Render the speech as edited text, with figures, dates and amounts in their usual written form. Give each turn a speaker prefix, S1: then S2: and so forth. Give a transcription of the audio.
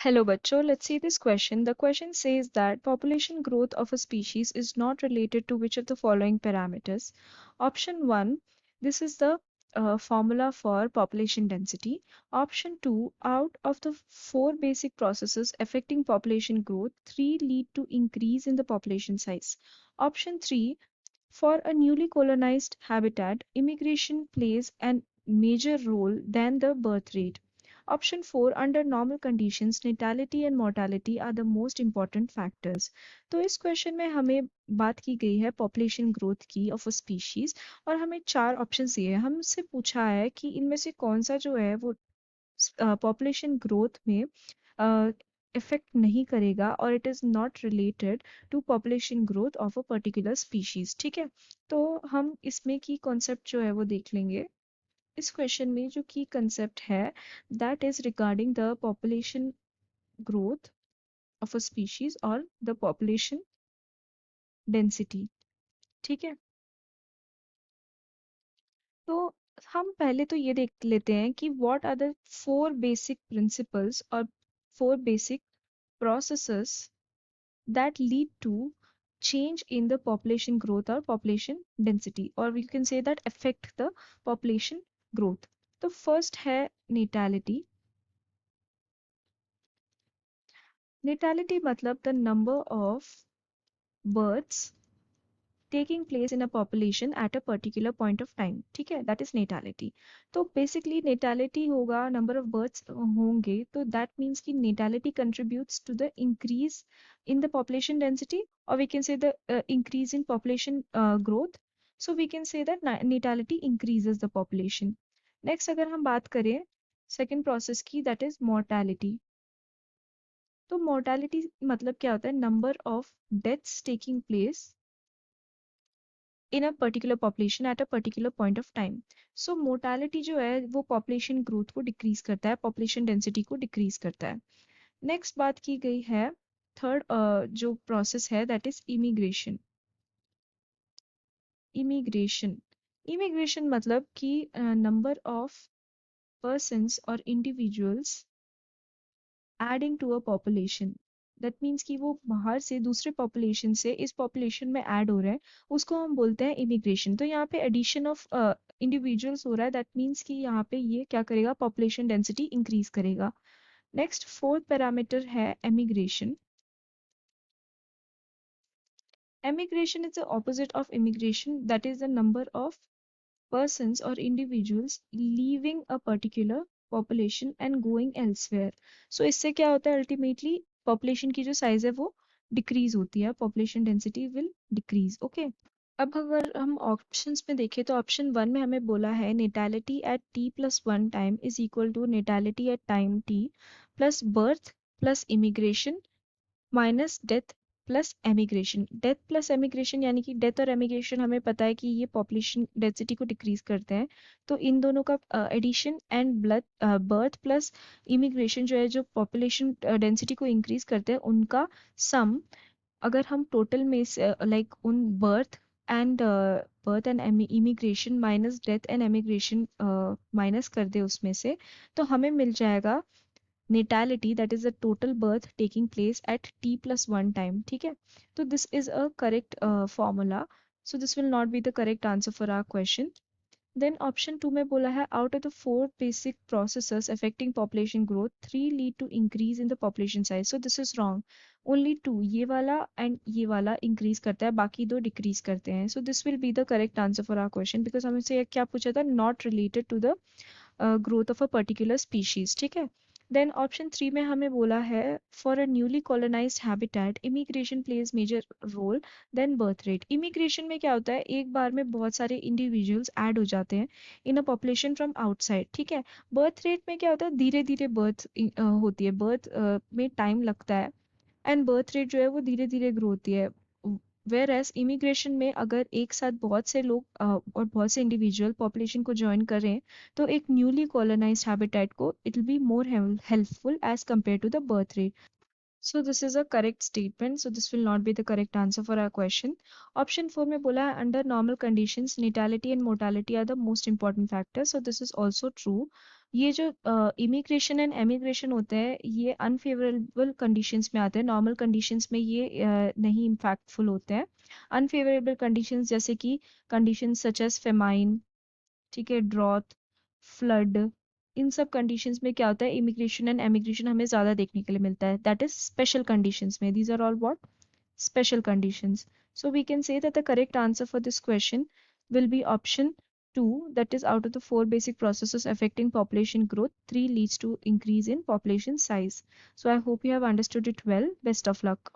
S1: Hello, bachcho. Let's see this question. The question says that population growth of a species is not related to which of the following parameters. Option 1, this is the formula for population density. Option 2, out of the four basic processes affecting population growth, three lead to increase in the population size. Option 3, for a newly colonized habitat, immigration plays a major role than the birth rate. Option 4, under normal conditions, natality and mortality are the most important factors. तो इस question में हमें बात की गई है population growth की of a species और हमें चार ऑप्शन दिए हैं। हमसे पूछा है कि इनमें से कौन सा जो है वो पॉपुलेशन ग्रोथ में इफेक्ट नहीं करेगा और it is not related to population growth of a particular species. ठीक है, तो हम इसमें की कॉन्सेप्ट जो है वो देख लेंगे। इस क्वेश्चन में जो की कंसेप्ट है that is regarding the population growth of a species और द पॉपुलेशन डेंसिटी। ठीक है, तो हम पहले तो ये देख लेते हैं कि what are the four basic principles और four basic processes that lead to change in the population growth or population density, or we can say that affect the population growth. तो first है natality. Natality मतलब the number of births taking place in a population at a particular point of time. ठीक है, that is natality. तो basically natality होगा, number of births होंगे, तो that means कि natality contributes to the increase in the population density, or we can say the increase in population growth. So we can say that natality increases the population. Next अगर हम बात करें second process की, that is mortality. तो mortality मतलब क्या होता है, number of deaths taking place in a particular population at a particular point of time. So mortality जो है वो population growth को decrease करता है, population density को decrease करता है. Next बात की गई है third जो process है that is immigration. Immigration मतलब कि number of persons or individuals adding to a population. That means कि वो बाहर से दूसरे पॉपुलेशन से इस पॉपुलेशन में ऐड हो रहे हैं, उसको हम बोलते हैं इमिग्रेशन। तो यहाँ पे एडिशन ऑफ इंडिविजुअल्स हो रहा है, दैट मीन्स कि यहाँ पे ये क्या करेगा, पॉपुलेशन डेंसिटी इंक्रीज करेगा। नेक्स्ट फोर्थ पैरामीटर है emigration. Emigration is the opposite of immigration, that is the number of persons or individuals leaving a particular population and going elsewhere. So इससे क्या होता है, अल्टीमेटली पॉपुलेशन की जो size है वो डिक्रीज होती है, population density will decrease. Okay, अब अगर हम ऑप्शंस में देखें तो ऑप्शन 1 में हमें बोला है natality at t+1 time is equal to natality at time t plus birth plus immigration minus death plus emigration. Death plus emigration यानी कि डेथ और एमिग्रेशन हमें पता है कि ये पॉपुलेशन डेंसिटी को डिक्रीज करते हैं, तो इन दोनों का addition and birth plus immigration जो है जो पॉपुलेशन डेंसिटी को इंक्रीज करते हैं, उनका सम अगर हम टोटल में से लाइक उन birth and immigration minus death and emigration minus कर दे उसमें से, तो हमें मिल जाएगा natality, that is the total birth taking place at t+1 time. ठीक है, तो this is a correct formula, so this will not be the correct answer for our question. Then option 2 में बोला है out of the four basic processes affecting population growth, three lead to increase in the population size. So this is wrong. Only two, ये वाला and ये वाला increase करता है, बाकी दो decrease करते हैं. So this will be the correct answer for our question, because हमें से क्या पूछा था, not related to the growth of a particular species. ठीक है, देन ऑप्शन 3 में हमें बोला है for a newly colonised habitat immigration plays major role than birth rate. Immigration में क्या होता है, एक बार में बहुत सारे इंडिविजुअल्स ऐड हो जाते हैं इन अ पॉपुलेशन फ्रॉम आउटसाइड. ठीक है, बर्थ रेट में क्या होता है, धीरे धीरे बर्थ होती है, बर्थ में टाइम लगता है एंड बर्थ रेट जो है वो धीरे धीरे ग्रो होती है. वेयर एज इमिग्रेशन में अगर एक साथ बहुत से लोग और बहुत से इंडिविजुअल पॉपुलेशन को ज्वाइन कर रहे हैं, तो एक न्यूली कॉलोनाइज्ड हैबिटेट को it will be more helpful as compare to the birth rate. So this is a correct statement. So this will not be the correct answer for our question. Option 4 में बोला है under normal conditions natality and mortality are the most important factors. So this is also true. ये जो immigration and emigration होते हैं ये unfavourable conditions में आते हैं. नॉर्मल कंडीशंस में ये नहीं इम्पैक्टफुल होते हैं. अनफेवरेबल कंडीशंस जैसे कि कंडीशंस सच एज फेमाइन, ठीक है, ड्रॉथ, फ्लड, इन सब कंडीशंस में क्या होता है, इमिग्रेशन एंड एमिग्रेशन हमें ज़्यादा देखने के लिए मिलता है. दैट इज स्पेशल कंडीशंस में. These are all what? Special conditions. So we can say that the correct answer for this question will be option 2, that is out of the 4 basic processes affecting population growth, 3 leads to increase in population size. So I hope you have understood it well. Best of luck.